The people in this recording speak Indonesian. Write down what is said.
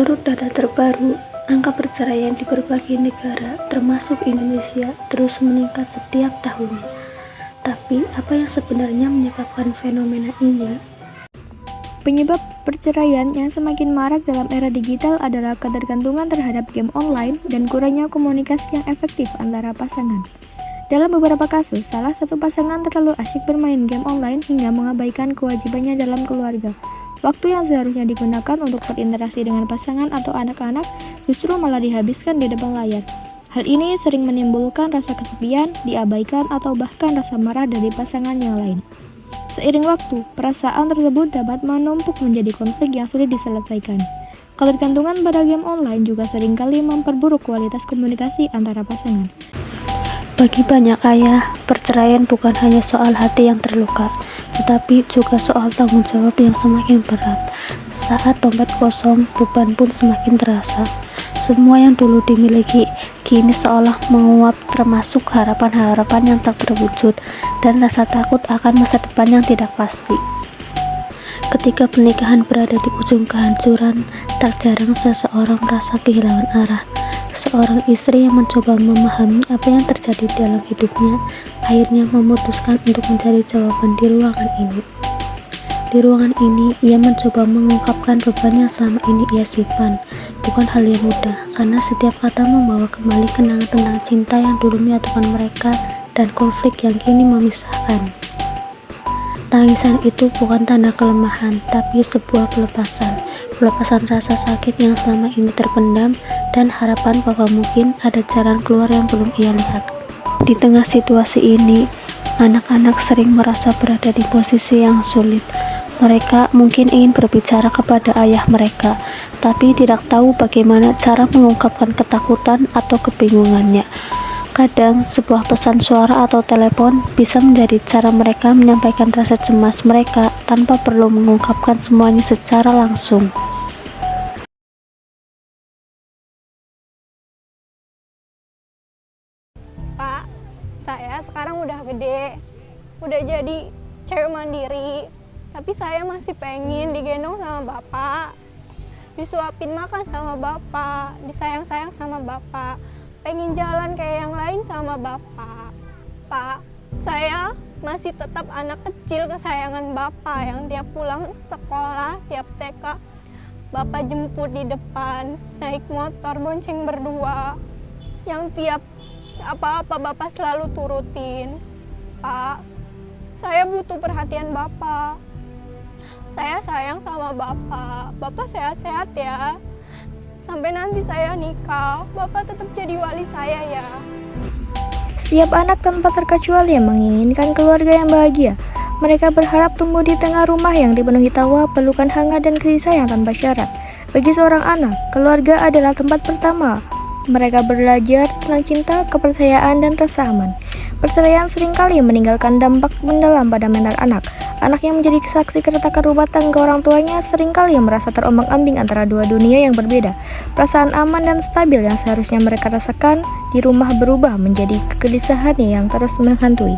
Menurut data terbaru, angka perceraian di berbagai negara, termasuk Indonesia, terus meningkat setiap tahunnya. Tapi, apa yang sebenarnya menyebabkan fenomena ini? Penyebab perceraian yang semakin marak dalam era digital adalah ketergantungan terhadap game online dan kurangnya komunikasi yang efektif antara pasangan. Dalam beberapa kasus, salah satu pasangan terlalu asyik bermain game online hingga mengabaikan kewajibannya dalam keluarga. Waktu yang seharusnya digunakan untuk berinteraksi dengan pasangan atau anak-anak justru malah dihabiskan di depan layar. Hal ini sering menimbulkan rasa kesepian, diabaikan, atau bahkan rasa marah dari pasangan yang lain. Seiring waktu, perasaan tersebut dapat menumpuk menjadi konflik yang sulit diselesaikan. Ketergantungan pada game online juga seringkali memperburuk kualitas komunikasi antara pasangan. Bagi banyak ayah, perceraian bukan hanya soal hati yang terluka, tetapi juga soal tanggung jawab yang semakin berat. Saat dompet kosong, beban pun semakin terasa. Semua yang dulu dimiliki kini seolah menguap, termasuk harapan-harapan yang tak terwujud dan rasa takut akan masa depan yang tidak pasti. Ketika pernikahan berada di ujung kehancuran, tak jarang seseorang merasa kehilangan arah. Seorang istri yang mencoba memahami apa yang terjadi dalam hidupnya, akhirnya memutuskan untuk mencari jawaban di ruangan ini. Di ruangan ini, ia mencoba mengungkapkan beban yang selama ini ia simpan. Bukan hal yang mudah, karena setiap kata membawa kembali kenangan tentang cinta yang dulu menyatukan mereka dan konflik yang kini memisahkan. Tangisan itu bukan tanda kelemahan, tapi sebuah pelepasan rasa sakit yang selama ini terpendam dan harapan bahwa mungkin ada jalan keluar yang belum ia lihat. Di tengah situasi ini, anak-anak sering merasa berada di posisi yang sulit. Mereka mungkin ingin berbicara kepada ayah mereka, tapi tidak tahu bagaimana cara mengungkapkan ketakutan atau kebingungannya. Kadang, sebuah pesan suara atau telepon bisa menjadi cara mereka menyampaikan rasa cemas mereka tanpa perlu mengungkapkan semuanya secara langsung. Pak, saya sekarang udah gede, udah jadi cewek mandiri, tapi saya masih pengen digendong sama Bapak, disuapin makan sama Bapak, disayang-sayang sama Bapak, pengen jalan kayak yang lain sama Bapak. Pak, saya masih tetap anak kecil kesayangan Bapak yang tiap pulang sekolah, tiap TK, Bapak jemput di depan, naik motor bonceng berdua, yang tiap apa-apa Bapak selalu turutin. Pak, saya butuh perhatian Bapak. Saya sayang sama Bapak. Bapak sehat-sehat ya. Sampai nanti saya nikah, Bapak tetap jadi wali saya ya. Setiap anak tanpa terkecuali yang menginginkan keluarga yang bahagia. Mereka berharap tumbuh di tengah rumah yang dipenuhi tawa, pelukan hangat, dan kasih sayang tanpa syarat. Bagi seorang anak, keluarga adalah tempat pertama mereka belajar tentang cinta, kepercayaan, dan rasa aman. Perceraian seringkali meninggalkan dampak mendalam pada mental anak. Anak yang menjadi saksi keretakan rumah tangga orang tuanya seringkali merasa terombang-ambing antara dua dunia yang berbeda. Perasaan aman dan stabil yang seharusnya mereka rasakan di rumah berubah menjadi kegelisahan yang terus menghantui.